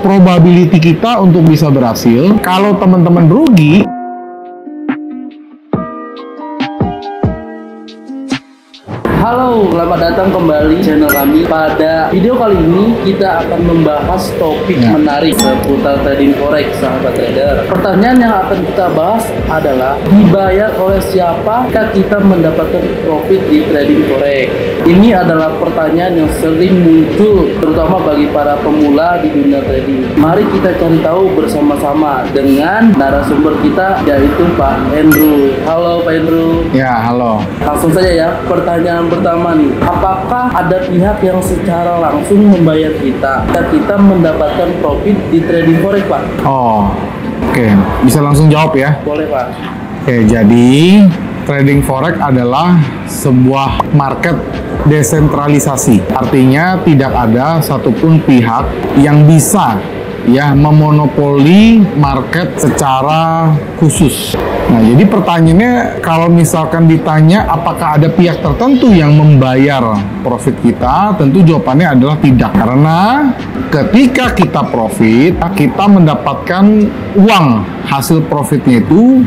probability kita untuk bisa berhasil. Kalau teman-teman rugi, halo, selamat datang kembali di channel kami. Pada video kali ini kita akan membahas topik menarik seputar trading forex, sahabat trader. Pertanyaan yang akan kita bahas adalah dibayar oleh siapa jika kita mendapatkan profit di trading forex. Ini adalah pertanyaan yang sering muncul terutama bagi para pemula di dunia trading. Mari kita cari tahu bersama-sama dengan narasumber kita, yaitu Pak Andrew. Halo Pak Andrew. ya halo. Langsung saja ya, pertanyaan pertama nih, apakah ada pihak yang secara langsung membayar kita jika kita mendapatkan profit di trading forex, Pak? Oke, bisa langsung jawab ya. Boleh, Pak. Oke, jadi trading forex adalah sebuah market desentralisasi. Artinya tidak ada satupun pihak yang bisa memonopoli market secara khusus. Nah, jadi pertanyaannya, kalau misalkan ditanya apakah ada pihak tertentu yang membayar profit kita, tentu jawabannya adalah tidak. Karena ketika kita profit, kita mendapatkan uang hasil profitnya itu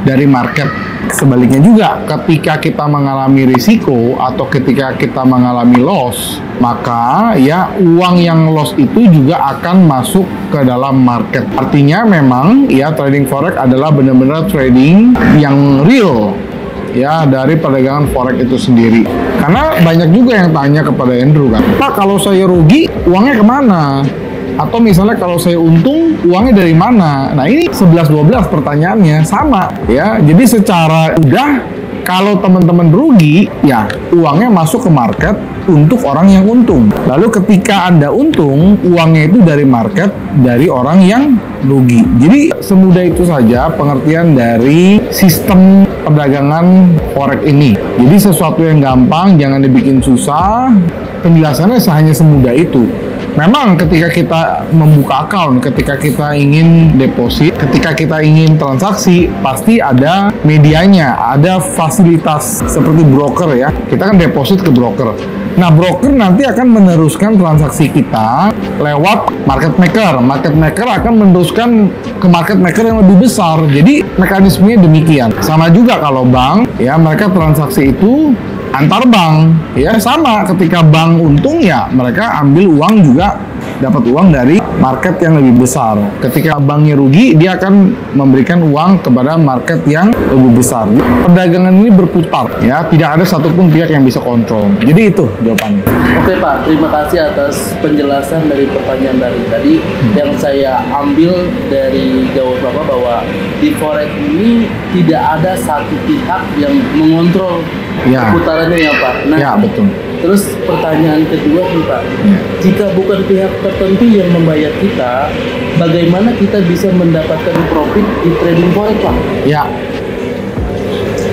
dari market. Sebaliknya juga, ketika kita mengalami risiko atau ketika kita mengalami loss, maka uang yang loss itu juga akan masuk ke dalam market. Artinya memang trading forex adalah benar-benar trading yang real dari perdagangan forex itu sendiri. Karena banyak juga yang tanya kepada Andrew kan, Pak, kalau saya rugi uangnya kemana? Atau misalnya kalau saya untung, uangnya dari mana? Nah, ini 11-12 pertanyaannya sama ya. Jadi secara mudah, kalau teman-teman rugi, uangnya masuk ke market untuk orang yang untung. Lalu ketika Anda untung, uangnya itu dari market, dari orang yang rugi. Jadi semudah itu saja pengertian dari sistem perdagangan forex ini. Jadi sesuatu yang gampang, jangan dibikin susah. Penjelasannya hanya semudah itu. Memang ketika kita membuka account, ketika kita ingin deposit, ketika kita ingin transaksi, pasti ada medianya, ada fasilitas seperti broker ya. Kita kan deposit ke broker. Nah, broker nanti akan meneruskan transaksi kita lewat market maker. Market maker akan meneruskan ke market maker yang lebih besar. Jadi mekanismenya demikian. Sama juga kalau bank, mereka transaksi itu antar bank, sama. Ketika bank untung, mereka ambil uang juga, dapat uang dari market yang lebih besar. Ketika banknya rugi, dia akan memberikan uang kepada market yang lebih besar. Perdagangan ini berputar, tidak ada satupun pihak yang bisa kontrol. Jadi itu jawabannya. Oke Pak, terima kasih atas penjelasan dari pertanyaan dari tadi. Yang saya ambil dari jawab Bapak bahwa di forex ini tidak ada satu pihak yang mengontrol putarannya ya Pak. Nah, betul. Terus pertanyaan kedua nih Pak, jika bukan pihak tertentu yang membayar kita, bagaimana kita bisa mendapatkan profit di trading forex Pak?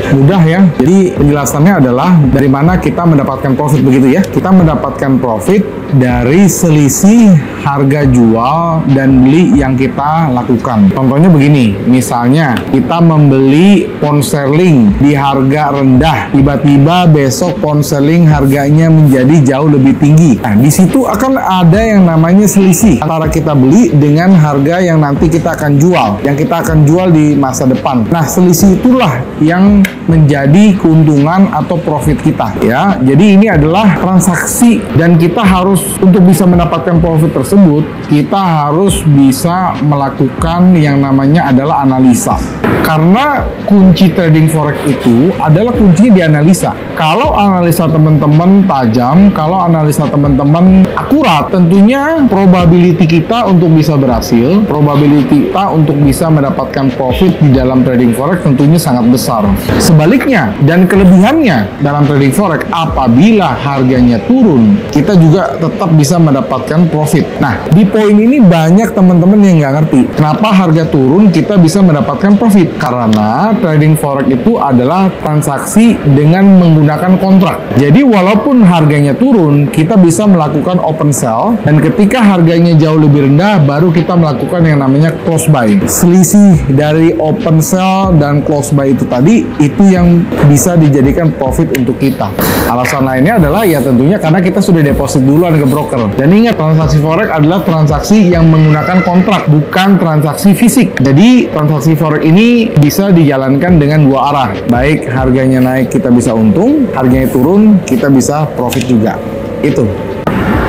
Mudah ya. Jadi penjelasannya adalah dari mana kita mendapatkan profit, begitu ya. Kita mendapatkan profit dari selisih harga jual dan beli yang kita lakukan. Contohnya begini, misalnya kita membeli pound sterling di harga rendah, tiba-tiba besok pound sterling harganya menjadi jauh lebih tinggi. Nah, di situ akan ada yang namanya selisih antara kita beli dengan harga yang nanti kita akan jual, yang kita akan jual di masa depan. Nah, selisih itulah yang menjadi keuntungan atau profit kita ya. Jadi ini adalah transaksi dan kita harus, untuk bisa mendapatkan profit tersebut, kita harus bisa melakukan yang namanya adalah analisa. Karena kunci trading forex itu adalah kuncinya di analisa. Kalau analisa teman-teman tajam, kalau analisa teman-teman akurat, tentunya probability kita untuk bisa berhasil, probability kita untuk bisa mendapatkan profit di dalam trading forex tentunya sangat besar. Sebaliknya dan kelebihannya dalam trading forex, apabila harganya turun, kita juga tetap bisa mendapatkan profit. Nah, di poin ini banyak teman-teman yang nggak ngerti kenapa harga turun kita bisa mendapatkan profit. wajib karena trading forex itu adalah transaksi dengan menggunakan kontrak. Jadi walaupun harganya turun, kita bisa melakukan open sell, dan ketika harganya jauh lebih rendah baru kita melakukan yang namanya close buy. Selisih dari open sell dan close buy itu tadi, itu yang bisa dijadikan profit untuk kita. Alasan lainnya adalah ya tentunya karena kita sudah deposit duluan ke broker. Dan ingat, transaksi forex adalah transaksi yang menggunakan kontrak, bukan transaksi fisik. Jadi transaksi forex ini bisa dijalankan dengan dua arah. Baik harganya naik kita bisa untung, harganya turun kita bisa profit juga. Itu.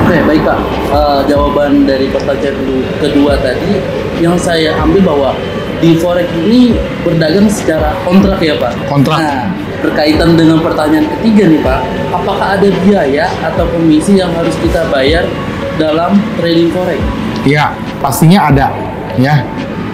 Oke, baik Pak. Jawaban dari pertanyaan kedua tadi yang saya ambil bahwa di forex ini berdagang secara kontrak ya Pak? Kontrak. Nah, berkaitan dengan pertanyaan ketiga nih Pak, apakah ada biaya atau komisi yang harus kita bayar dalam trading forex? Ya, pastinya ada ya.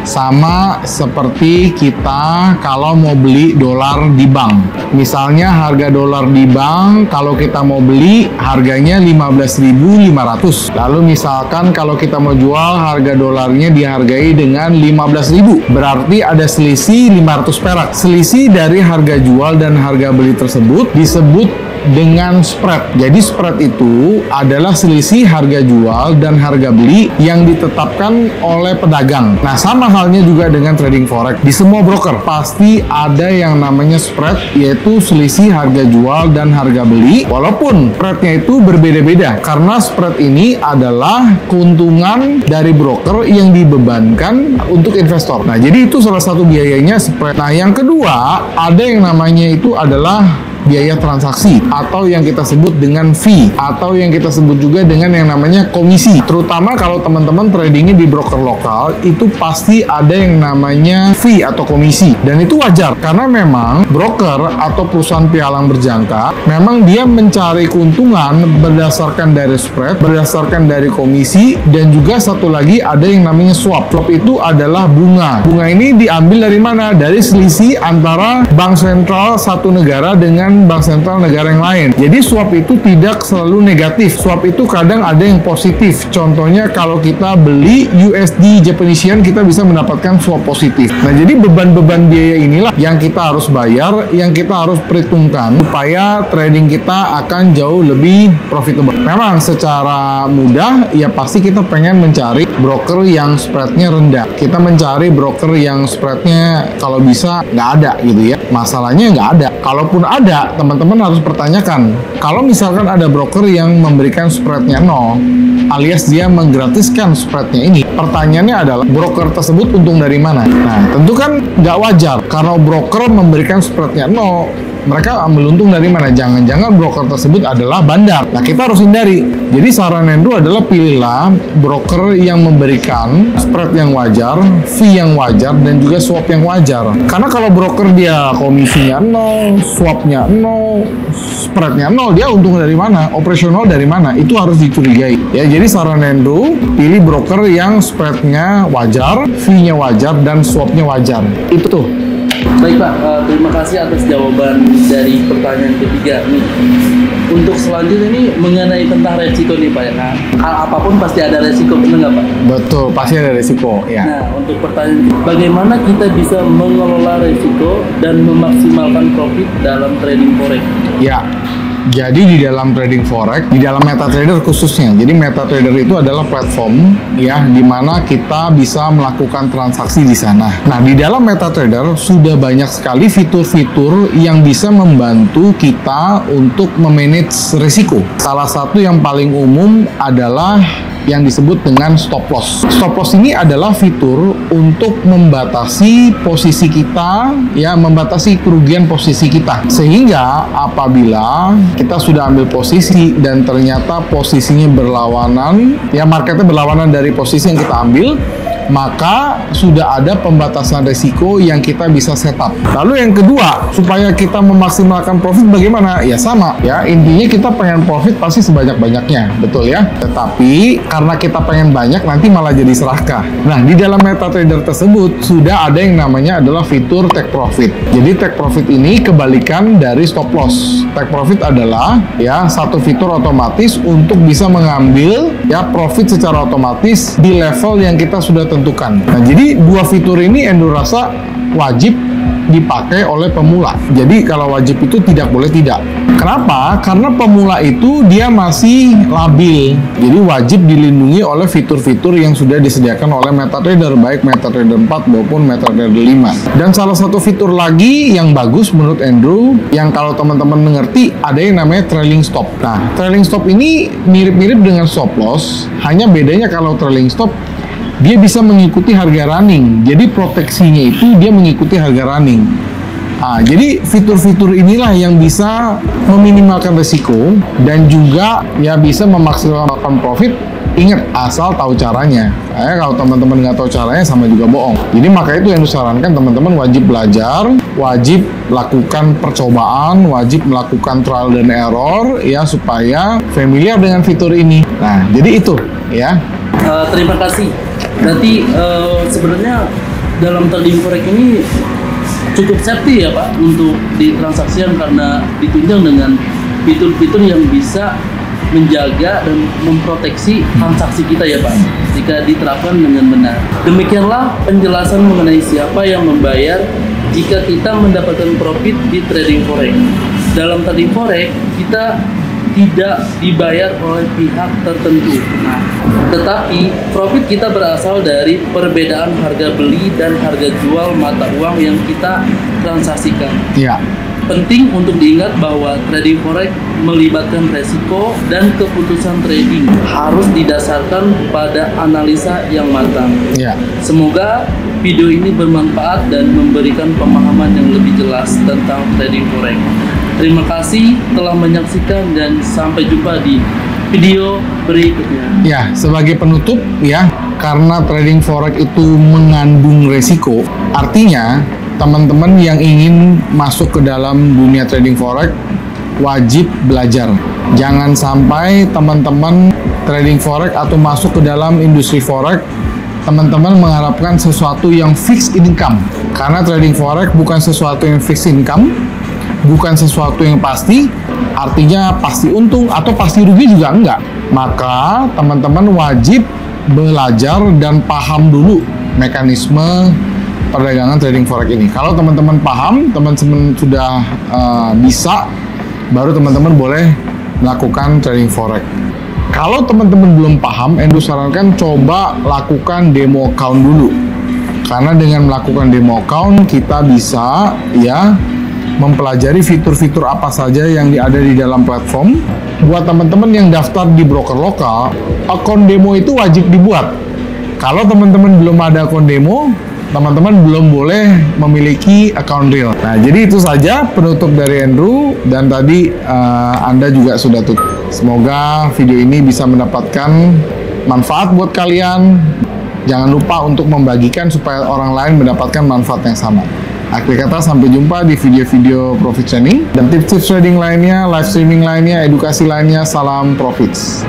Sama seperti kita kalau mau beli dolar di bank. Misalnya harga dolar di bank kalau kita mau beli harganya 15.500. Lalu misalkan kalau kita mau jual harga dolarnya dihargai dengan 15.000. Berarti ada selisih 500 perak. Selisih dari harga jual dan harga beli tersebut disebut dengan spread. Jadi spread itu adalah selisih harga jual dan harga beli yang ditetapkan oleh pedagang. Nah, sama halnya juga dengan trading forex. Di semua broker pasti ada yang namanya spread, yaitu selisih harga jual dan harga beli. Walaupun spreadnya itu berbeda-beda, karena spread ini adalah keuntungan dari broker yang dibebankan untuk investor. Nah, jadi itu salah satu biayanya spread. Nah, yang kedua, ada yang namanya itu adalah biaya transaksi atau yang kita sebut dengan fee atau yang kita sebut juga dengan yang namanya komisi. Terutama kalau teman-teman tradingnya di broker lokal, itu pasti ada yang namanya fee atau komisi, dan itu wajar karena memang broker atau perusahaan pialang berjangka memang dia mencari keuntungan berdasarkan dari spread, berdasarkan dari komisi, dan juga satu lagi ada yang namanya swap. Swap itu adalah bunga. Bunga ini diambil dari mana? Dari selisih antara bank sentral satu negara dengan bank sentral negara yang lain. Jadi swap itu tidak selalu negatif. Swap itu kadang ada yang positif. Contohnya kalau kita beli USD Japanese Yen, kita bisa mendapatkan swap positif. Nah, jadi beban-beban biaya inilah yang kita harus bayar, yang kita harus perhitungkan supaya trading kita akan jauh lebih profitable. Memang secara mudah ya pasti kita pengen mencari broker yang spreadnya rendah. Kita mencari broker yang spreadnya kalau bisa nggak ada gitu ya. Masalahnya nggak ada. Kalaupun ada, teman-teman harus pertanyakan. Kalau misalkan ada broker yang memberikan spreadnya 0, alias dia menggratiskan spreadnya ini, pertanyaannya adalah broker tersebut untung dari mana? Nah, tentu kan nggak wajar karena broker memberikan spreadnya 0. Mereka ambil untung dari mana? Jangan-jangan broker tersebut adalah bandar. Nah, kita harus hindari. Jadi saran Hendro adalah pilihlah broker yang memberikan spread yang wajar, fee yang wajar, dan juga swap yang wajar. Karena kalau broker dia komisinya 0, swapnya 0, spreadnya 0, dia untung dari mana? Operasional dari mana? Itu harus dicurigai. Ya, jadi saran Hendro, pilih broker yang spreadnya wajar, fee-nya wajar, dan swapnya wajar. Itu tuh. Baik Pak, terima kasih atas jawaban dari pertanyaan ketiga nih. Untuk selanjutnya ini mengenai tentang resiko nih Pak ya. Nah, hal apapun pasti ada resiko, benar nggak Pak? Betul, pasti ada resiko ya. Nah, untuk pertanyaan, bagaimana kita bisa mengelola resiko dan memaksimalkan profit dalam trading forex? Ya, jadi di dalam trading forex, di dalam MetaTrader khususnya. Jadi MetaTrader itu adalah platform ya di mana kita bisa melakukan transaksi di sana. Nah, di dalam MetaTrader sudah banyak sekali fitur-fitur yang bisa membantu kita untuk memanage risiko. Salah satu yang paling umum adalah yang disebut dengan stop loss. Stop loss ini adalah fitur untuk membatasi posisi kita, ya, membatasi kerugian posisi kita. Sehingga apabila kita sudah ambil posisi dan ternyata posisinya berlawanan, ya marketnya berlawanan dari posisi yang kita ambil, maka sudah ada pembatasan risiko yang kita bisa setup. Lalu yang kedua, supaya kita memaksimalkan profit bagaimana? Ya sama, ya intinya kita pengen profit pasti sebanyak-banyaknya, betul ya? Tetapi karena kita pengen banyak nanti malah jadi serakah. Nah, di dalam MetaTrader tersebut sudah ada yang namanya adalah fitur take profit. Jadi take profit ini kebalikan dari stop loss. Take profit adalah ya satu fitur otomatis untuk bisa mengambil ya profit secara otomatis di level yang kita sudah tentukan. Nah, jadi dua fitur ini Andrew rasa wajib dipakai oleh pemula. Jadi kalau wajib itu tidak boleh tidak. Kenapa? Karena pemula itu dia masih labil. Jadi wajib dilindungi oleh fitur-fitur yang sudah disediakan oleh MetaTrader, baik MetaTrader 4 maupun MetaTrader 5. Dan salah satu fitur lagi yang bagus menurut Andrew, yang kalau teman-teman mengerti, ada yang namanya trailing stop. Nah, trailing stop ini mirip-mirip dengan stop loss, hanya bedanya kalau trailing stop dia bisa mengikuti harga running. Jadi proteksinya itu dia mengikuti harga running. Nah, jadi fitur-fitur inilah yang bisa meminimalkan risiko dan juga ya bisa memaksimalkan profit. Ingat, asal tahu caranya. Kalau teman-teman nggak tahu caranya sama juga bohong. Jadi maka itu yang disarankan teman-teman wajib belajar, wajib lakukan percobaan, wajib melakukan trial dan error ya supaya familiar dengan fitur ini. Nah, jadi itu ya. Terima kasih. Berarti sebenarnya dalam trading forex ini cukup safety ya Pak untuk ditransaksikan karena ditunjang dengan fitur-fitur yang bisa menjaga dan memproteksi transaksi kita ya Pak jika diterapkan dengan benar. Demikianlah penjelasan mengenai siapa yang membayar jika kita mendapatkan profit di trading forex. Dalam trading forex kita tidak dibayar oleh pihak tertentu. Nah, tetapi profit kita berasal dari perbedaan harga beli dan harga jual mata uang yang kita transaksikan. Iya. Penting untuk diingat bahwa trading forex melibatkan resiko dan keputusan trading harus didasarkan pada analisa yang matang. Iya. Semoga video ini bermanfaat dan memberikan pemahaman yang lebih jelas tentang trading forex. Terima kasih telah menyaksikan dan sampai jumpa di video berikutnya. Ya, sebagai penutup ya, karena trading forex itu mengandung resiko, artinya teman-teman yang ingin masuk ke dalam dunia trading forex wajib belajar. Jangan sampai teman-teman trading forex atau masuk ke dalam industri forex teman-teman mengharapkan sesuatu yang fixed income. Karena trading forex bukan sesuatu yang fixed income, bukan sesuatu yang pasti, artinya pasti untung atau pasti rugi juga enggak. Maka teman-teman wajib belajar dan paham dulu mekanisme perdagangan trading forex ini. Kalau teman-teman paham, teman-teman sudah bisa, baru teman-teman boleh melakukan trading forex. Kalau teman-teman belum paham, Andrew sarankan coba lakukan demo account dulu. Karena dengan melakukan demo account, kita bisa ya mempelajari fitur-fitur apa saja yang ada di dalam platform. Buat teman-teman yang daftar di broker lokal, akun demo itu wajib dibuat. Kalau teman-teman belum ada akun demo, teman-teman belum boleh memiliki account real. Nah, jadi itu saja penutup dari Andrew, dan tadi Anda juga sudah tutup. Semoga video ini bisa mendapatkan manfaat buat kalian. Jangan lupa untuk membagikan supaya orang lain mendapatkan manfaat yang sama. Akhir kata, sampai jumpa di video-video profit training dan tips-tips trading lainnya, live streaming lainnya, edukasi lainnya. Salam profits.